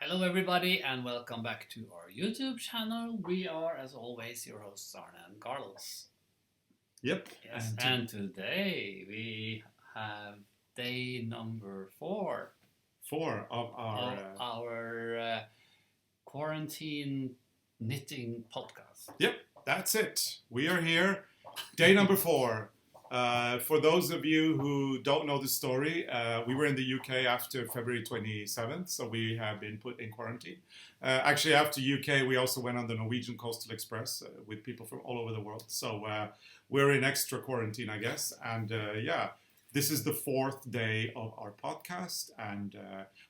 Hello everybody and welcome back to our YouTube channel. We are, as always, your hosts Arne and Carlos. Yep. Yes, and today we have day number 4 of our quarantine knitting podcast. Yep, that's it. We are here. Day number 4. For those of you who don't know the story, we were in the UK after February 27th, so we have been put in quarantine. Actually, after UK, we also went on the Norwegian Coastal Express with people from all over the world. So we're in extra quarantine, I guess. And this is the 4th day of our podcast, and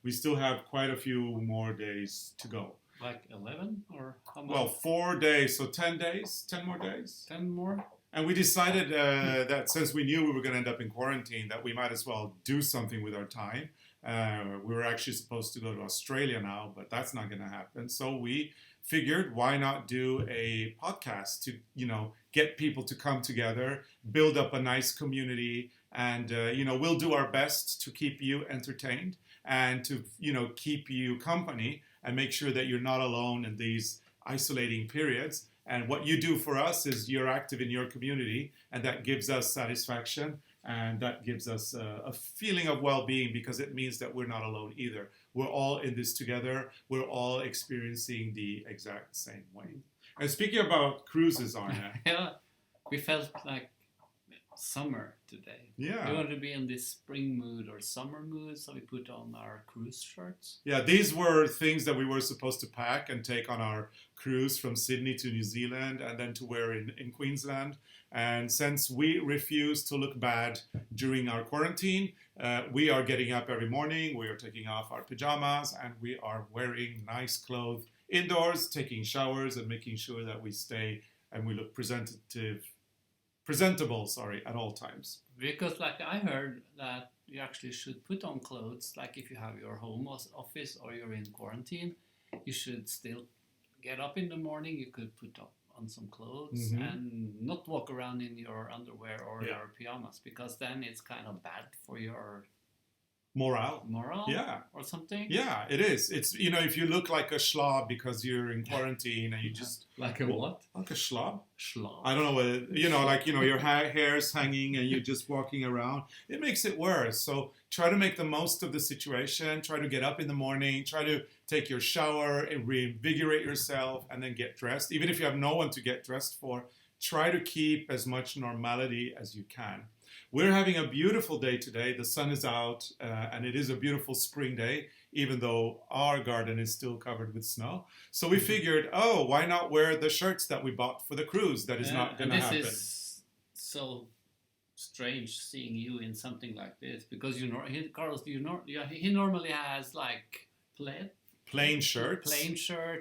we still have quite a few more days to go. Like 11 or how much? Well, 4 days, so 10 days, 10 more days. 10 more? And we decided that since we knew we were going to end up in quarantine, that we might as well do something with our time. We were actually supposed to go to Australia now, but that's not going to happen. So we figured, why not do a podcast to, get people to come together, build up a nice community, and, we'll do our best to keep you entertained and to, keep you company and make sure that you're not alone in these isolating periods. And what you do for us is you're active in your community, and that gives us satisfaction, and that gives us a feeling of well-being, because it means that we're not alone either. We're all in this together. We're all experiencing the exact same way. And speaking about cruises, Arne. Yeah, we felt like summer today. Yeah. We wanted to be in this spring mood or summer mood, so we put on our cruise shirts. Yeah, these were things that we were supposed to pack and take on our cruise from Sydney to New Zealand and then to wear in Queensland. And since we refused to look bad during our quarantine, we are getting up every morning, we are taking off our pajamas, and we are wearing nice clothes indoors, taking showers and making sure that we stay and we look presentable at all times. Because I heard that you actually should put on clothes, like if you have your home office or you're in quarantine, you should still get up in the morning, you could put on some clothes and not walk around in your underwear or your pajamas, because then it's kind of bad for your morale, or something. Yeah, it is. It's, if you look like a slob because you're in quarantine and you just like a what? Like a slob. I don't know what your hair's hanging and you're just walking around. It makes it worse. So try to make the most of the situation. Try to get up in the morning. Try to take your shower and reinvigorate yourself, and then get dressed. Even if you have no one to get dressed for, try to keep as much normality as you can. We're having a beautiful day today. The sun is out, and it is a beautiful spring day, even though our garden is still covered with snow. So we figured, why not wear the shirts that we bought for the cruise? That is not going to happen. This is so strange seeing you in something like this, because Carlos, he normally has like plain shirts,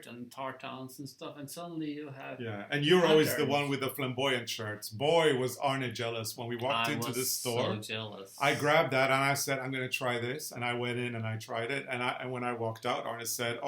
and tartans and stuff, and suddenly you have and you're always the one with the flamboyant shirts. Boy, was Arne jealous when we walked into the store. So jealous. I grabbed that and I said, I'm going to try this, and I went in and I tried it, and when I walked out, Arne said,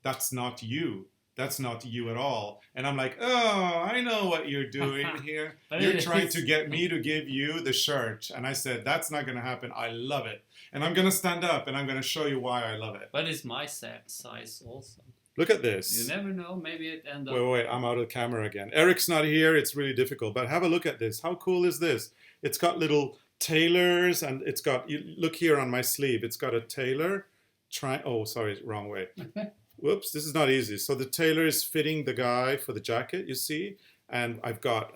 that's not you. That's not you at all. And I'm like, I know what you're doing here. You're trying to get me to give you the shirt. And I said, that's not going to happen. I love it. And I'm going to stand up and I'm going to show you why I love it. But it's my size also. Look at this. You never know. Maybe it ends up... Wait, I'm out of camera again. Eric's not here. It's really difficult. But have a look at this. How cool is this? It's got little tailors, and it's got... Look here on my sleeve. It's got a tailor. Sorry, wrong way. Whoops, this is not easy. So the tailor is fitting the guy for the jacket, you see, and I've got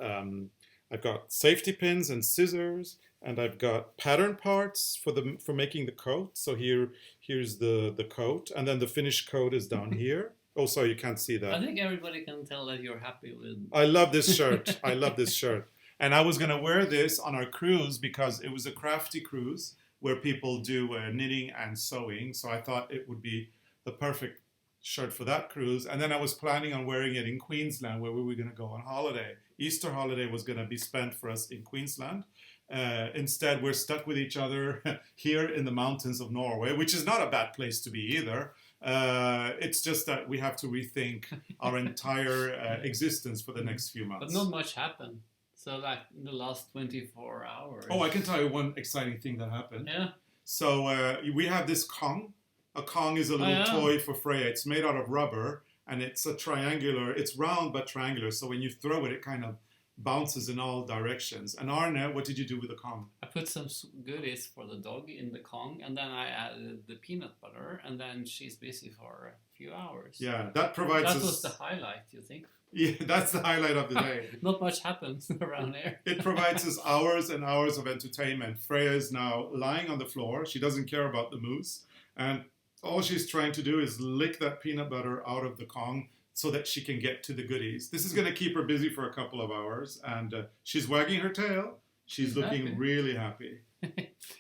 safety pins and scissors, and I've got pattern parts for making the coat. So here's the coat, and then the finished coat is down here. Oh, sorry, you can't see that. I think everybody can tell that you're happy with. I love this shirt. I love this shirt, and I was gonna wear this on our cruise because it was a crafty cruise where people do knitting and sewing. So I thought it would be the perfect shirt for that cruise. And then I was planning on wearing it in Queensland, where we were going to go on holiday. Easter holiday was going to be spent for us in Queensland. Instead, we're stuck with each other here in the mountains of Norway, which is not a bad place to be either. It's just that we have to rethink our entire existence for the next few months. But not much happened. So like in the last 24 hours. I can tell you one exciting thing that happened. Yeah. So we have this Kong a Kong is a little yeah. toy for Freya. It's made out of rubber, and it's a triangular. It's round but triangular. So when you throw it, it kind of bounces in all directions. And Arne, what did you do with the Kong? I put some goodies for the dog in the Kong, and then I added the peanut butter, and then she's busy for a few hours. Yeah, that provides That us... was the highlight, you think? Yeah, that's the highlight of the day. Not much happens around here. It provides us hours and hours of entertainment. Freya is now lying on the floor. She doesn't care about the moose. And all she's trying to do is lick that peanut butter out of the Kong so that she can get to the goodies. This is going to keep her busy for a couple of hours. And she's wagging her tail. She's looking happy. really happy.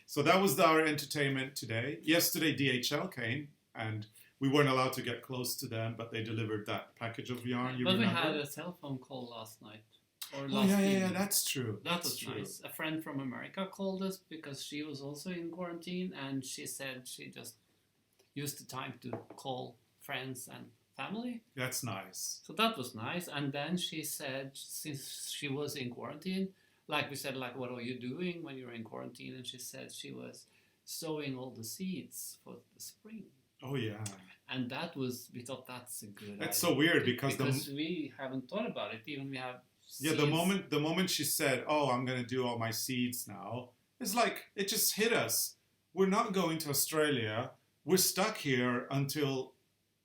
So that was our entertainment today. Yesterday, DHL came, and we weren't allowed to get close to them, but they delivered that package of yarn. You but remember? we had a cell phone call last night. Or Oh, last yeah, evening. that's true. That That's was true. nice. A friend from America called us because she was also in quarantine, and she said she just used the time to call friends and family. That's nice. So that was nice. And then she said, since she was in quarantine, like we said, like, what are you doing when you're in quarantine? And she said she was sowing all the seeds for the spring. Oh, yeah. And that was, we thought that's a good That's idea. so weird because we haven't thought about it. Even we have yeah, the moment she said, "Oh, I'm going to do all my seeds now," it's like it just hit us. We're not going to Australia. We're stuck here until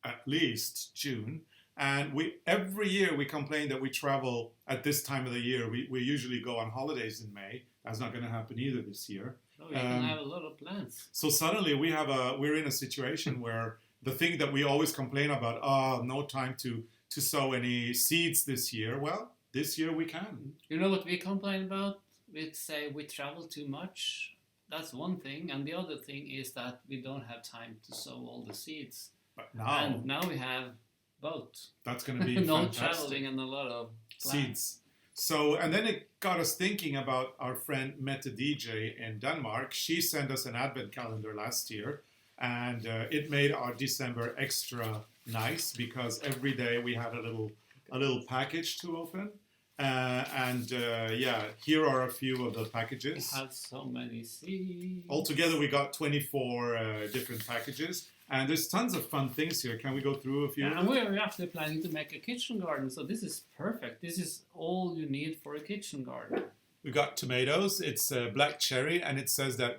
at least June. And every year we complain that we travel at this time of the year. We usually go on holidays in May. That's not going to happen either this year. Oh, we can have a lot of plans. So suddenly we're in a situation where the thing that we always complain about, no time to sow any seeds this year. Well, this year we can. You know what we complain about? We say we travel too much. That's one thing. And the other thing is that we don't have time to sow all the seeds. But now, And now we have both. that's going to be No fantastic. traveling and a lot of plans. Seeds. So, and then it got us thinking about our friend Mette DJ in Denmark. She sent us an advent calendar last year, and it made our December extra nice because every day we had a little package to open. Yeah, here are a few of the packages. We have so many seeds. Altogether, we got 24 different packages. And there's tons of fun things here. Can we go through a few? Yeah, and we're actually planning to make a kitchen garden, so this is perfect. This is all you need for a kitchen garden. We got tomatoes. It's black cherry, and it says that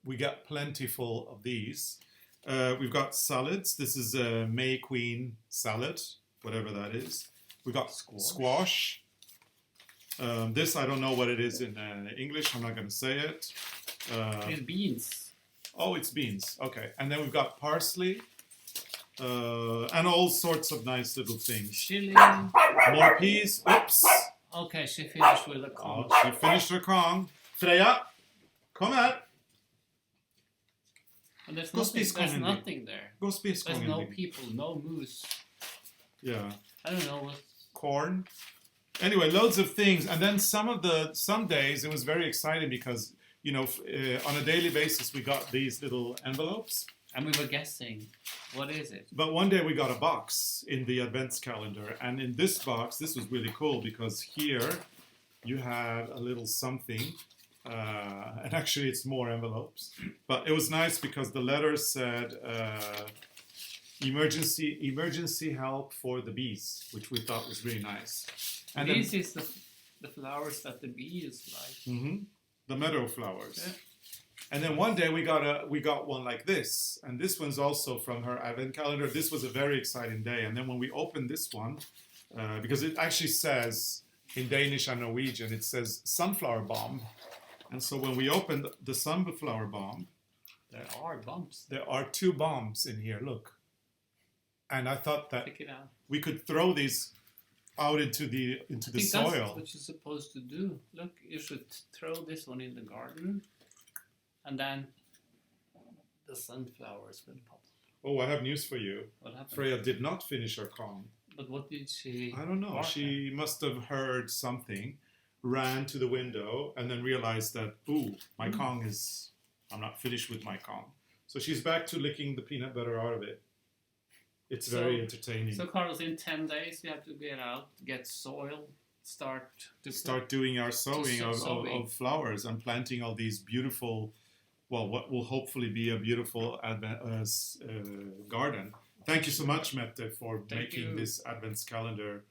we got plentiful of these. We've got salads. This is a May Queen salad, whatever that is. We got squash. This, I don't know what it is in English. I'm not going to say it. It's beans. Oh, it's beans. Okay. And then we've got parsley and all sorts of nice little things. Chili. More peas. Oops. Okay, she finished with a Kong. Oh, she finished her Kong. Freya, come här. And there's Go nothing, spise there's kongen din. nothing there. Gå och spis There's kongen no din. people, no moose. Yeah. I don't know what. Corn. Anyway, loads of things. And then some days it was very exciting because, you know, on a daily basis we got these little envelopes. And we were guessing, what is it? But one day we got a box in the advents calendar. And in this box, this was really cool because here you have a little something. And actually it's more envelopes. But it was nice because the letter said emergency help for the bees, which we thought was really nice. And This is the flowers that the bees like. The meadow flowers. Yeah. And then one day we got one like this, and this one's also from her advent calendar. This was a very exciting day. And then when we opened this one, because it actually says in Danish and Norwegian, it says sunflower bomb. And so when we opened the sunflower bomb, There are bumps. there are 2 bombs in here. Look, and I thought that Pick it out. we could throw these out into the I think soil. that's what you're supposed to do. Look, you should throw this one in the garden, and then the sunflowers will pop. Oh, I have news for you. What happened? Freya did not finish her Kong. But what did she? I don't know. bark She must have heard something, ran to the window, and then realized that, my Kong is... I'm not finished with my Kong. So she's back to licking the peanut butter out of it. It's very entertaining. So, Carlos, in 10 days, we have to get out, get soil, start doing our sowing sowing. of flowers and planting all these beautiful well, what will hopefully be a beautiful garden. Thank you so much, Mette, for making this Advents calendar,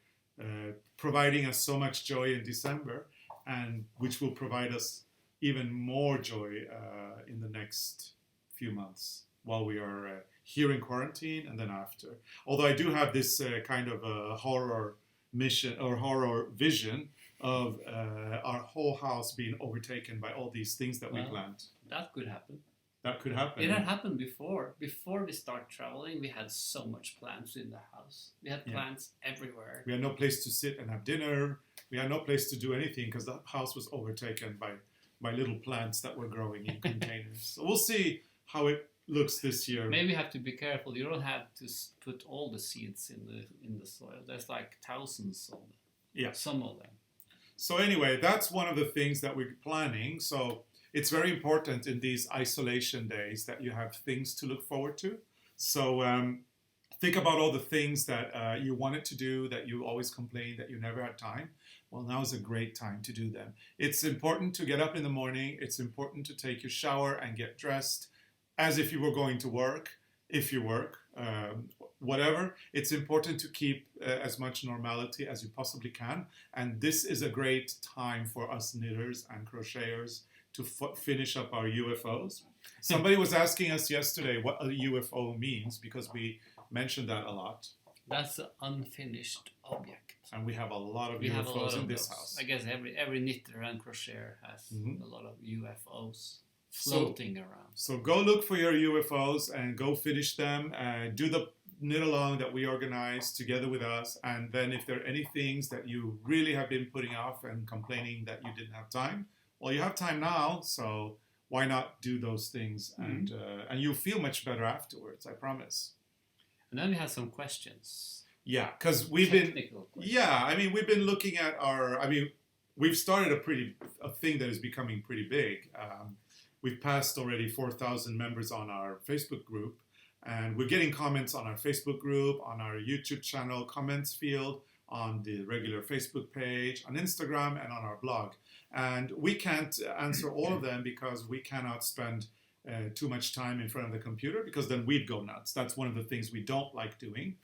providing us so much joy in December, and which will provide us even more joy in the next few months while we are here in quarantine and then after. Although I do have this kind of a horror mission or horror vision of our whole house being overtaken by all these things that we planned. That could happen. That could happen. It had happened before. Before we start traveling, we had so much plants in the house. We had plants everywhere. We had no place to sit and have dinner. We had no place to do anything because the house was overtaken by little plants that were growing in containers. So we'll see how it looks this year. Maybe you have to be careful. You don't have to put all the seeds in the soil. There's like thousands of them. Some of them. So anyway, that's one of the things that we're planning. So it's very important in these isolation days that you have things to look forward to. So think about all the things that you wanted to do, that you always complained that you never had time. Well, now is a great time to do them. It's important to get up in the morning. It's important to take your shower and get dressed as if you were going to work, if you work, whatever. It's important to keep as much normality as you possibly can. And this is a great time for us knitters and crocheters to finish up our UFOs. Somebody was asking us yesterday what a UFO means, because we mentioned that a lot. That's an unfinished object. And we have a lot of UFOs in this house. I guess every knitter and crocheter has a lot of UFOs floating around. So go look for your UFOs and go finish them. Do the knit along that we organized together with us. And then if there are any things that you really have been putting off and complaining that you didn't have time, well, you have time now. So why not do those things? And you'll feel much better afterwards, I promise. And then we have some questions. Yeah, because we've been looking at we've started a thing that is becoming pretty big. We've passed already 4,000 members on our Facebook group, and we're getting comments on our Facebook group, on our YouTube channel, comments field, on the regular Facebook page, on Instagram, and on our blog. And we can't answer all of them because we cannot spend too much time in front of the computer, because then we'd go nuts. That's one of the things we don't like doing.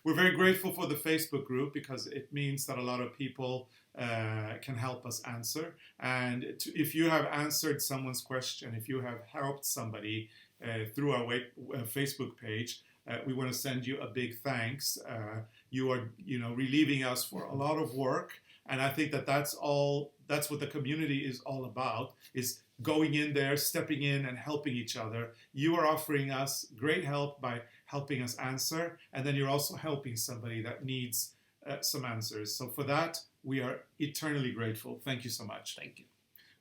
We're very grateful for the Facebook group because it means that a lot of people can help us answer. And if you have answered someone's question, if you have helped somebody through our Facebook page, we want to send you a big thanks. You are, relieving us for a lot of work. And I think that's what the community is all about, is going in there, stepping in and helping each other. You are offering us great help by helping us answer, and then you're also helping somebody that needs some answers. So for that, we are eternally grateful. Thank you so much. Thank you.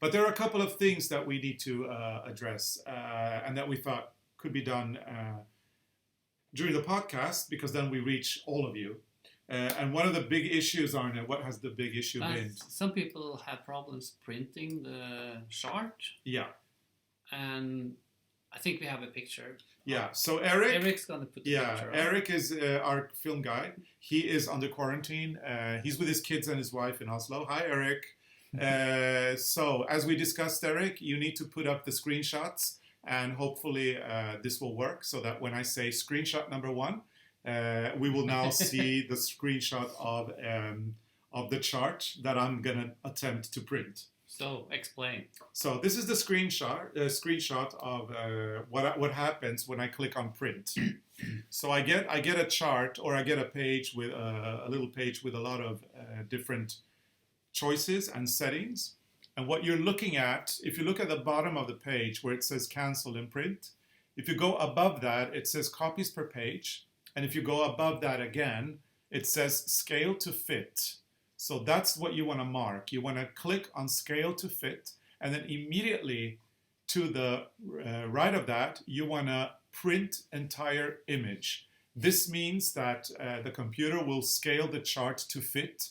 But there are a couple of things that we need to address and that we thought could be done during the podcast, because then we reach all of you. And one of the big issues, Arne, what has the big issue been? Some people have problems printing the chart. Yeah. And I think we have a picture. Yeah, so Eric's going to put the picture on. Eric is our film guy. He is under quarantine. He's with his kids and his wife in Oslo. Hi, Eric. So as we discussed, Eric, you need to put up the screenshots, and hopefully this will work, so that when I say screenshot number 1, we will now see the screenshot of the chart that I'm going to attempt to print. So explain. So this is the screenshot of what happens when I click on print. So I get a chart, or I get a page with a little page with a lot of different choices and settings. And what you're looking at, if you look at the bottom of the page where it says cancel and print, if you go above that, it says copies per page. And if you go above that again, it says scale to fit. So that's what you want to mark. You want to click on scale to fit, and then immediately to the right of that, you want to print entire image. This means that the computer will scale the chart to fit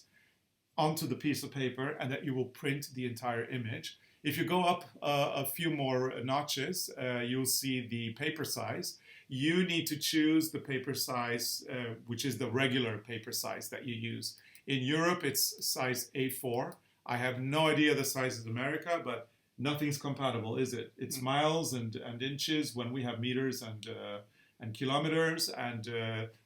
onto the piece of paper, and that you will print the entire image. If you go up a few more notches, you'll see the paper size. You need to choose the paper size, which is the regular paper size that you use. In Europe, it's size A4. I have no idea the size of America, but nothing's compatible, is it? It's miles and inches when we have meters and kilometers, and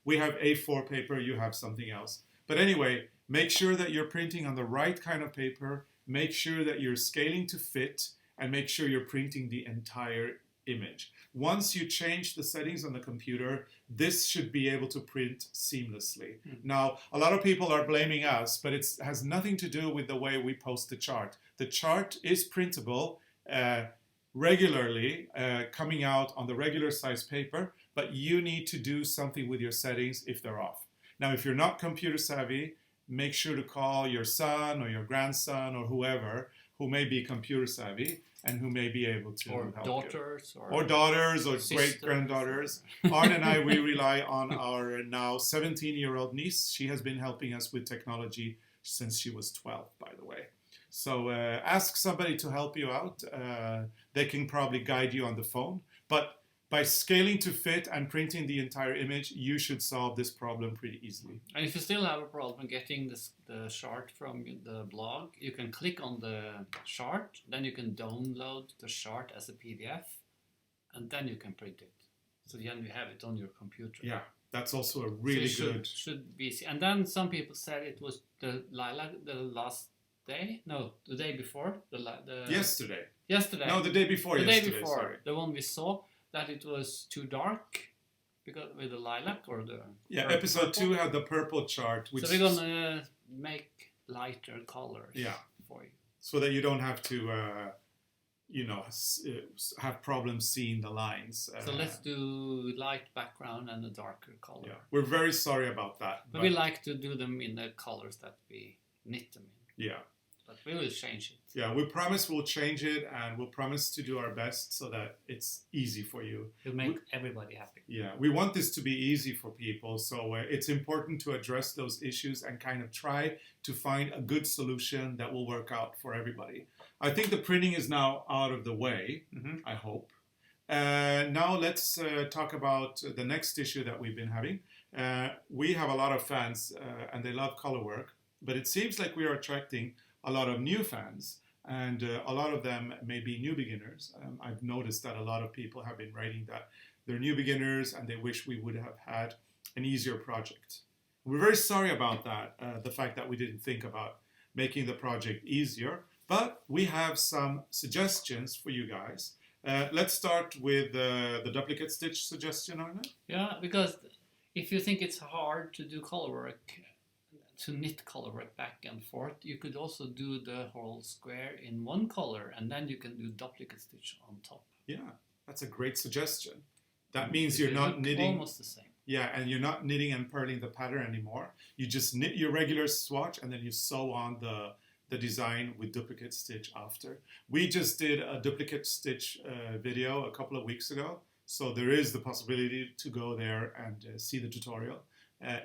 we have A4 paper, you have something else. But anyway, make sure that you're printing on the right kind of paper, make sure that you're scaling to fit, and make sure you're printing the entire image. Once you change the settings on the computer, this should be able to print seamlessly. Now, a lot of people are blaming us, but it has nothing to do with the way we post the chart. The chart is printable regularly, coming out on the regular size paper, but you need to do something with your settings if they're off. Now, if you're not computer savvy, make sure to call your son or your grandson or whoever who may be computer savvy and who may be able to help daughters, you. Or daughters or sisters. great-granddaughters. Arne and I, we rely on our now 17-year-old niece. She has been helping us with technology since she was 12, by the way. So ask somebody to help you out. They can probably guide you on the phone. But by scaling to fit and printing the entire image, you should solve this problem pretty easily. And if you still have a problem getting the chart from the blog, you can click on the chart, then you can download the chart as a PDF, and then you can print it. So then you have it on your computer. Yeah, that's also a really good... Should be. And then some people said it was the lilac the last day? No, the day before? Yesterday. Yesterday. No, the day before yesterday. The day before, sorry. The one we saw, that it was too dark because with the lilac or the... Yeah, episode 2 had the purple chart. Which so we're going to make lighter colors for you. So that you don't have to, have problems seeing the lines. So let's do light background and a darker color. Yeah, we're very sorry about that. But we like to do them in the colors that we knit them in. Yeah. But we will change it. Yeah, we promise we'll change it, and we'll promise to do our best so that it's easy for you. We'll make everybody happy. Yeah, we want this to be easy for people, so it's important to address those issues and kind of try to find a good solution that will work out for everybody. I think the printing is now out of the way, I hope. Now let's talk about the next issue that we've been having. We have a lot of fans, and they love color work, but it seems like we are attracting a lot of new fans, and a lot of them may be new beginners. I've noticed that a lot of people have been writing that they're new beginners and they wish we would have had an easier project. We're very sorry about that, the fact that we didn't think about making the project easier, but we have some suggestions for you guys. Let's start with the duplicate stitch suggestion, Arne. Yeah, because if you think it's hard to do color work, to knit color work back and forth, you could also do the whole square in one color, and then you can do duplicate stitch on top. Yeah, that's a great suggestion. That means you're not knitting almost the same. Yeah, and you're not knitting and purling the pattern anymore. You just knit your regular swatch and then you sew on the design with duplicate stitch after. We just did a duplicate stitch video a couple of weeks ago, so there is the possibility to go there and see the tutorial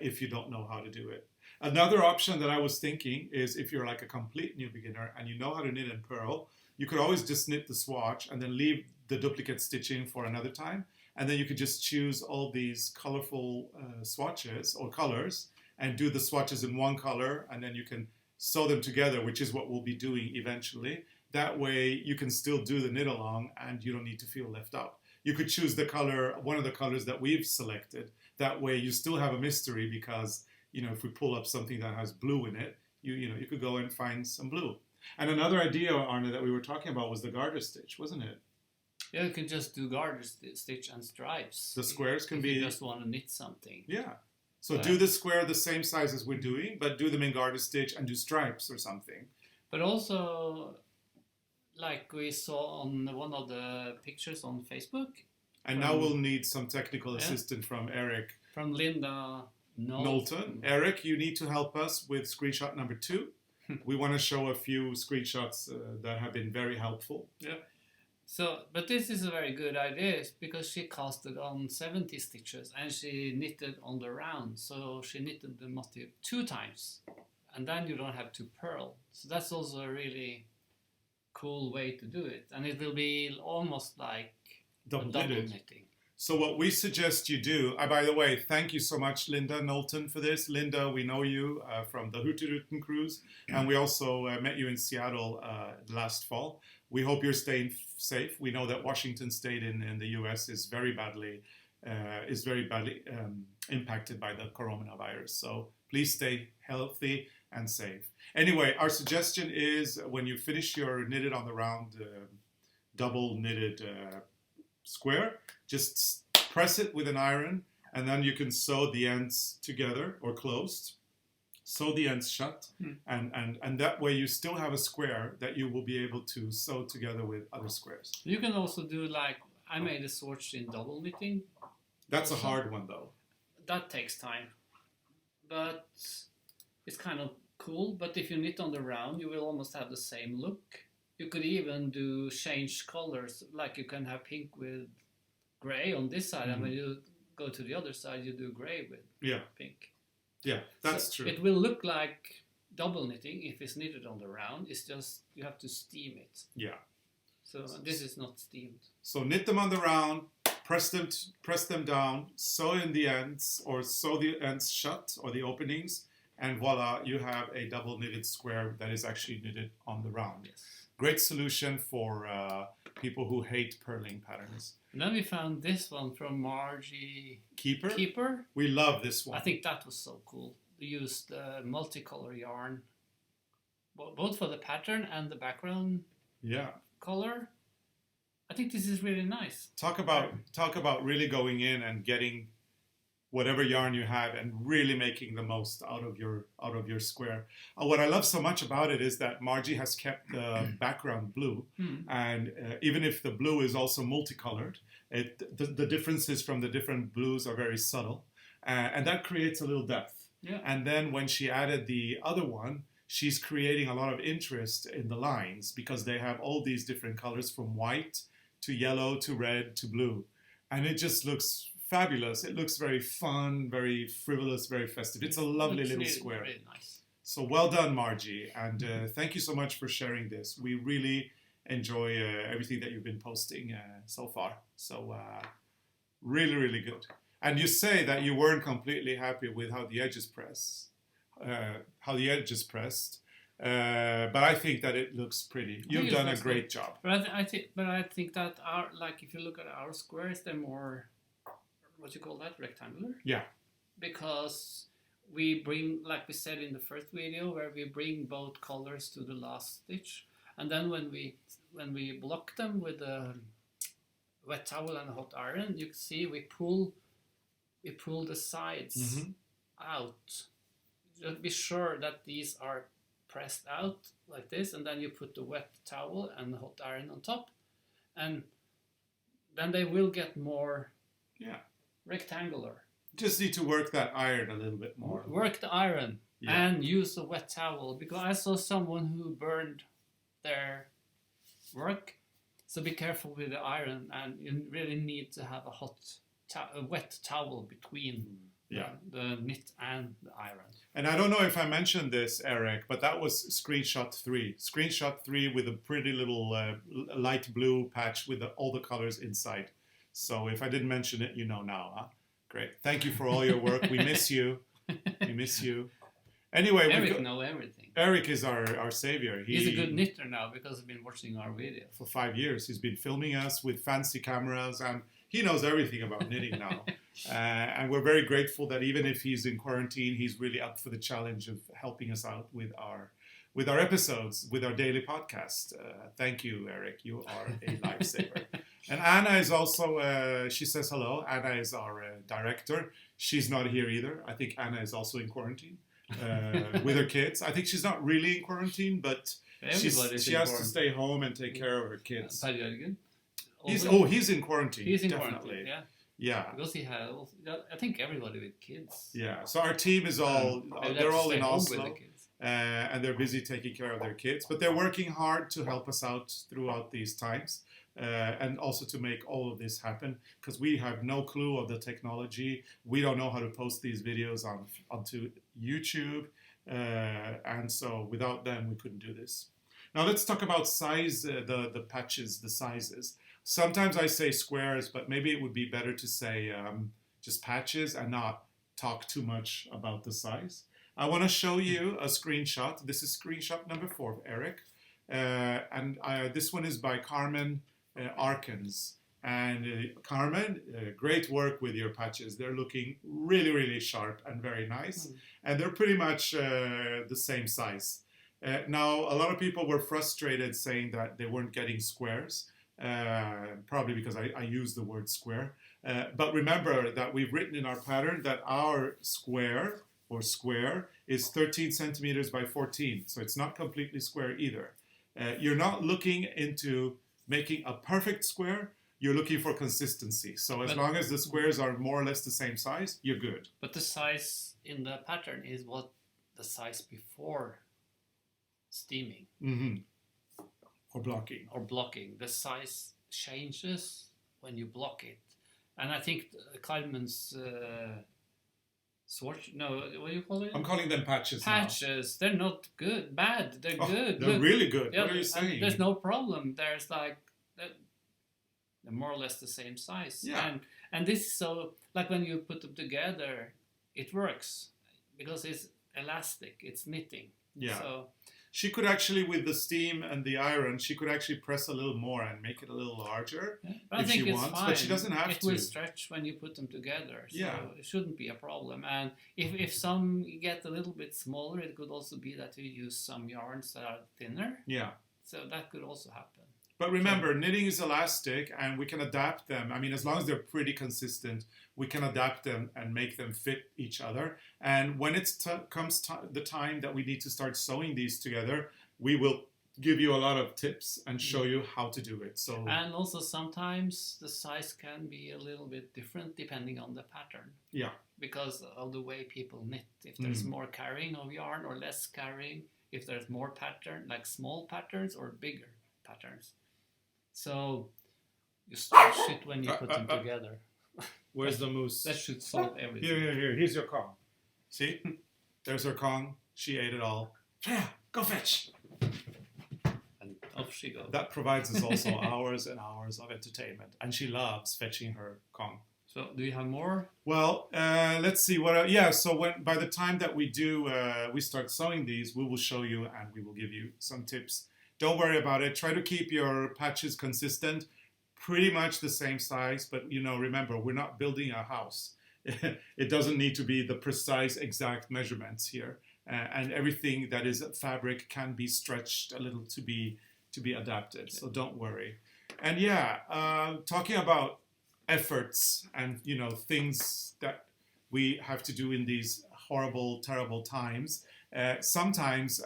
if you don't know how to do it. Another option that I was thinking is if you're like a complete new beginner and you know how to knit and purl, you could always just knit the swatch and then leave the duplicate stitching for another time. And then you could just choose all these colorful swatches or colors and do the swatches in one color, and then you can sew them together, which is what we'll be doing eventually. That way you can still do the knit along and you don't need to feel left out. You could choose the color, one of the colors that we've selected. That way you still have a mystery because, you know, if we pull up something that has blue in it, you could go and find some blue. And another idea, Arne, that we were talking about was the garter stitch, wasn't it? Yeah, you can just do garter stitch and stripes. The squares can if be... you just want to knit something. Yeah. So do the square the same size as we're doing, but do them in garter stitch and do stripes or something. But also, like we saw on one of the pictures on Facebook. And now we'll need some technical assistance from Eric. From Linda Knowlton. Eric, you need to help us with screenshot number 2. We want to show a few screenshots that have been very helpful. Yeah. So, but this is a very good idea because she casted on 70 stitches and she knitted on the round. So she knitted the motif 2 times and then you don't have to purl. So that's also a really cool way to do it. And it will be almost like double knitting. So what we suggest you do, by the way, thank you so much, Linda Knowlton, for this. Linda, we know you from the Hurtigruten cruise, and we also met you in Seattle last fall. We hope you're staying safe. We know that Washington State in the U.S. is very badly impacted by the coronavirus. So please stay healthy and safe. Anyway, our suggestion is when you finish your knitted on the round double knitted square, just press it with an iron, and then you can sew the ends together or closed. Sew the ends shut, and that way you still have a square that you will be able to sew together with other squares. You can also do like, I made a swatch in double knitting. That's also a hard one though. That takes time, but it's kind of cool. But if you knit on the round, you will almost have the same look. You could even do change colors, like you can have pink with gray on this side, and when you go to the other side, you do gray with pink. Yeah, that's true. It will look like double knitting if it's knitted on the round. It's just you have to steam it. Yeah. So this is not steamed. So knit them on the round, press them down, sew in the ends or sew the ends shut or the openings, and voila, you have a double knitted square that is actually knitted on the round. Yes. Great solution for people who hate purling patterns. And then we found this one from Margie Keeper. We love this one. I think that was so cool. We used multicolor yarn, both for the pattern and the background color. I think this is really nice. Talk about really going in and getting whatever yarn you have and really making the most out of your square. What I love so much about it is that Margie has kept the background blue, and even if the blue is also multicolored, the differences from the different blues are very subtle, and that creates a little depth. Yeah. And then when she added the other one, she's creating a lot of interest in the lines because they have all these different colors from white to yellow to red to blue, and it just looks fabulous. It looks very fun, very frivolous, very festive. It's a lovely little square. Really nice. So well done, Margie, and thank you so much for sharing this. We really enjoy everything that you've been posting so far. So really, really good. And you say that you weren't completely happy with how the edges pressed, but I think that it looks pretty. You've done a great job. But I think that if you look at our squares, they're more, what you call that, rectangular? Yeah. Because we bring, like we said in the first video, where we bring both colors to the last stitch, and then when we block them with a wet towel and a hot iron, you can see we pull the sides out. Just be sure that these are pressed out like this, and then you put the wet towel and the hot iron on top, and then they will get more rectangular. Just need to work that iron a little bit more. Work the iron and use a wet towel, because I saw someone who burned their work. So be careful with the iron, and you really need to have a wet towel between the knit and the iron. And I don't know if I mentioned this, Eric, but that was screenshot 3. Screenshot 3 with a pretty little light blue patch with all the colors inside. So if I didn't mention it, you know now, huh? Great. Thank you for all your work. We miss you. We miss you. Anyway, Eric knows everything. Eric is our savior. He's a good knitter now because he's been watching our videos. For 5 years. He's been filming us with fancy cameras, and he knows everything about knitting now. And we're very grateful that even if he's in quarantine, he's really up for the challenge of helping us out with our episodes, with our daily podcast. Thank you, Eric. You are a lifesaver. And Anna is also, she says hello. Anna is our director. She's not here either. I think Anna is also in quarantine with her kids. I think she's not really in quarantine, but she has to stay home and take care of her kids. He's in quarantine. He's in definitely. Quarantine, yeah. Yeah. Because he has, I think everybody with kids. Yeah. So our team is they're all in Oslo. With the kids. And they're busy taking care of their kids. But they're working hard to help us out throughout these times. And also to make all of this happen, because we have no clue of the technology. We don't know how to post these videos onto YouTube. And so without them, we couldn't do this. Now let's talk about size, the patches, the sizes. Sometimes I say squares, but maybe it would be better to say just patches and not talk too much about the size. I want to show you a screenshot. This is screenshot number 4 of Eric. This one is by Carmen Arkens. And Carmen, great work with your patches. They're looking really, really sharp and very nice. And they're pretty much the same size. Now, a lot of people were frustrated saying that they weren't getting squares, probably because I used the word square. But remember that we've written in our pattern that our square is 13 centimeters by 14. So it's not completely square either. You're not looking into making a perfect square. You're looking for consistency. So as long as the squares are more or less the same size, you're good. But the size in the pattern is what the size before steaming. Or blocking. The size changes when you block it. And I think Carmen's swatch, no, what do you call it? I'm calling them patches. Patches. Now. They're not bad. They're good. They're really good. Yeah, what are you saying? There's no problem. There's like, they're more or less the same size. Yeah. And this is so, like when you put them together, it works because it's elastic. It's knitting. Yeah. So she could actually, with the steam and the iron, she could actually press a little more and make it a little larger if she wants. Fine. But she doesn't have to. It will stretch when you put them together. So yeah. It shouldn't be a problem. And if some get a little bit smaller, it could also be that you use some yarns that are thinner. Yeah. So that could also happen. But remember, knitting is elastic and we can adapt them. I mean, as long as they're pretty consistent, we can adapt them and make them fit each other. And when it comes the time that we need to start sewing these together, we will give you a lot of tips and show you how to do it. So and also sometimes the size can be a little bit different depending on the pattern. Yeah. Because of the way people knit. If there's more carrying of yarn or less carrying, if there's more pattern, like small patterns or bigger patterns. So you stretch it when you put them together. Where's the moose? That should solve everything. Here. Here's your Kong. See? There's her Kong. She ate it all. Yeah, go fetch. And off she goes. That provides us also hours and hours of entertainment. And she loves fetching her Kong. So do you have more? Well, let's see. So by the time that we start sewing these, we will show you and we will give you some tips. Don't worry about it. Try to keep your patches consistent, pretty much the same size. But, remember, we're not building a house. It doesn't need to be the precise, exact measurements here. And everything that is fabric can be stretched a little to be adapted. So don't worry. And talking about efforts and, things that we have to do in these horrible, terrible times, sometimes...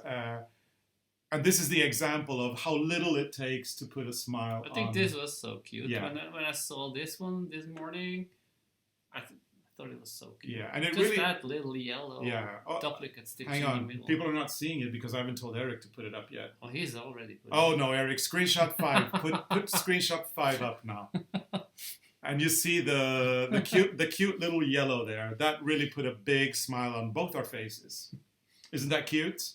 and this is the example of how little it takes to put a smile on. I think this was so cute. Yeah. When I saw this one this morning, I thought it was so cute. Yeah, and it just really... that little yellow duplicate stitching hang in the on, middle. people are not seeing it because I haven't told Eric to put it up yet. Oh, he's already put it Oh, up. no, Eric, screenshot 5. Put screenshot 5 up now. And you see the cute little yellow there. That really put a big smile on both our faces. Isn't that cute?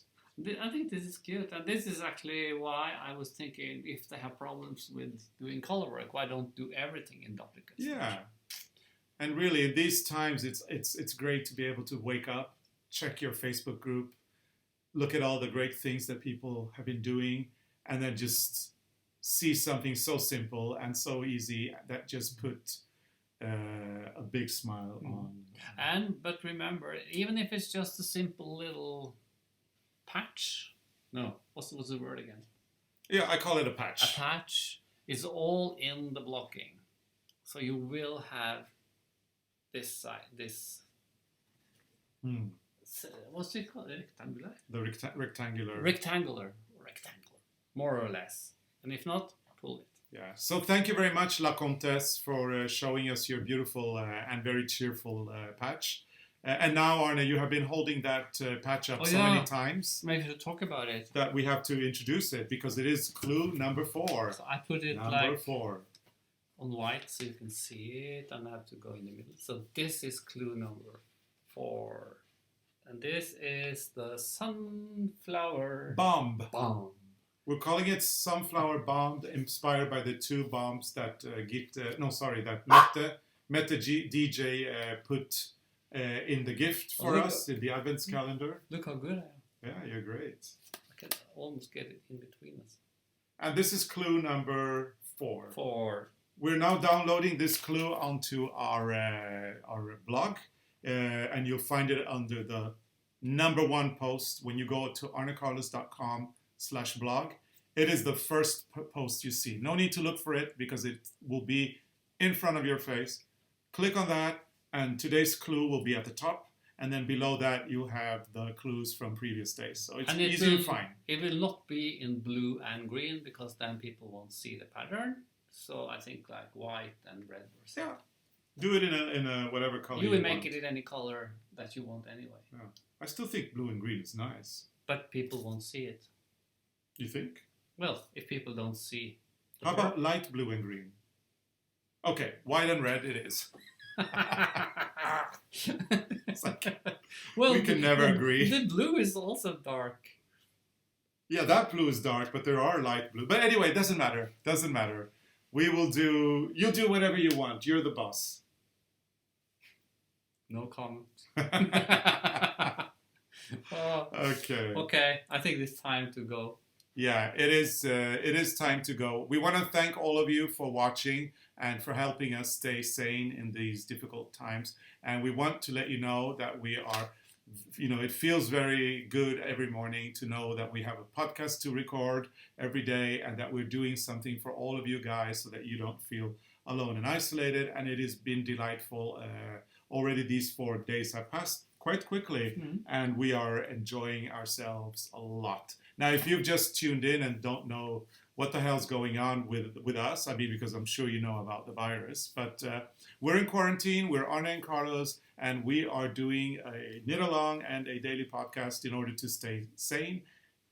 I think this is cute, and this is actually why I was thinking if they have problems with doing color work, why don't do everything in duplicate? Yeah, and really in these times, it's great to be able to wake up, check your Facebook group, look at all the great things that people have been doing, and then just see something so simple and so easy that just put a big smile on. But remember, even if it's just a simple little patch. No, what's the word again? Yeah, I call it a patch. A patch is all in the blocking. So you will have this side, what's it called? Rectangular? The rectangular. Rectangular, more or less. And if not, pull it. Yeah, so thank you very much, La Comtesse, for showing us your beautiful and very cheerful patch. And now, Arne, you have been holding that patch up many times. Maybe to talk about it. That we have to introduce it because it is clue number 4. So I put it number 4. On white so you can see it, and I have to go in the middle. So this is clue number 4. And this is the sunflower bomb. We're calling it sunflower bomb, inspired by the 2 bombs that Mette DJ put in the gift for us in the Advents calendar. Look how good I am. Yeah, you're great. can almost get it in between us. And this is clue number 4. 4. We're now downloading this clue onto our blog, and you'll find it under the number 1 post when you go to arnecarlos.com/blog. It is the first post you see. No need to look for it because it will be in front of your face. Click on that, and today's clue will be at the top. And then below that, you have the clues from previous days. So it's easy to find. It will not be in blue and green because then people won't see the pattern. So I think like white and red or something. Yeah. Do it in a whatever color you will want. make it in any color that you want anyway. Yeah. I still think blue and green is nice. But people won't see it. You think? Well, if people don't see. How about light blue and green? Okay, white and red it is. It's like, well, we can never agree. The blue is also dark. Yeah, that blue is dark, but there are light blue. But anyway, it doesn't matter. Doesn't matter. You'll do whatever you want. You're the boss. No comment. Okay. Okay, I think it's time to go. Yeah, it is. It is time to go. We want to thank all of you for watching and for helping us stay sane in these difficult times. And we want to let you know that we are, it feels very good every morning to know that we have a podcast to record every day and that we're doing something for all of you guys so that you don't feel alone and isolated. And it has been delightful. Already these 4 days have passed quite quickly, and we are enjoying ourselves a lot. Now, if you've just tuned in and don't know what the hell's going on with us, I mean, because I'm sure you know about the virus, but we're in quarantine, we're ARNE and Carlos, and we are doing a knit-along and a daily podcast in order to stay sane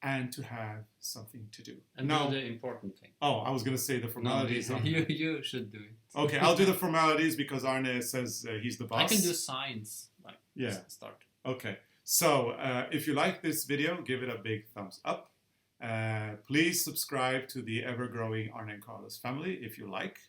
and to have something to do. And now, do the important thing. Oh, I was going to say the formalities. No, you should do it. Okay, I'll do the formalities because Arne says he's the boss. I can do signs. Start. Okay. So, if you like this video, give it a big thumbs up. Please subscribe to the ever-growing ARNE and Carlos family if you like.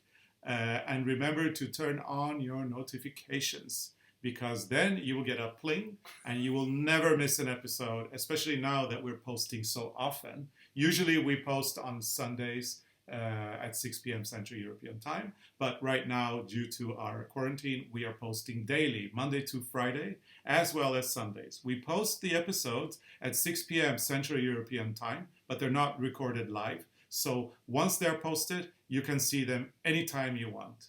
And remember to turn on your notifications because then you will get a pling and you will never miss an episode, especially now that we're posting so often. Usually we post on Sundays at 6 p.m. Central European Time. But right now, due to our quarantine, we are posting daily, Monday to Friday, as well as Sundays. We post the episodes at 6 p.m. Central European Time, but they're not recorded live. So once they're posted, you can see them anytime you want.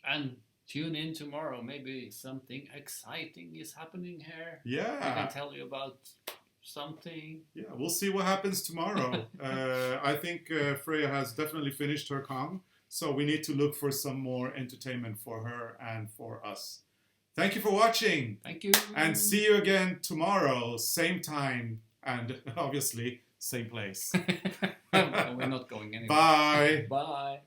And tune in tomorrow. Maybe something exciting is happening here. Yeah. I can tell you about something. Yeah, we'll see what happens tomorrow. I think Freya has definitely finished her con, so we need to look for some more entertainment for her and for us. Thank you for watching. Thank you. And see you again tomorrow, same time, and obviously, same place. We're not going anywhere. Bye. Bye.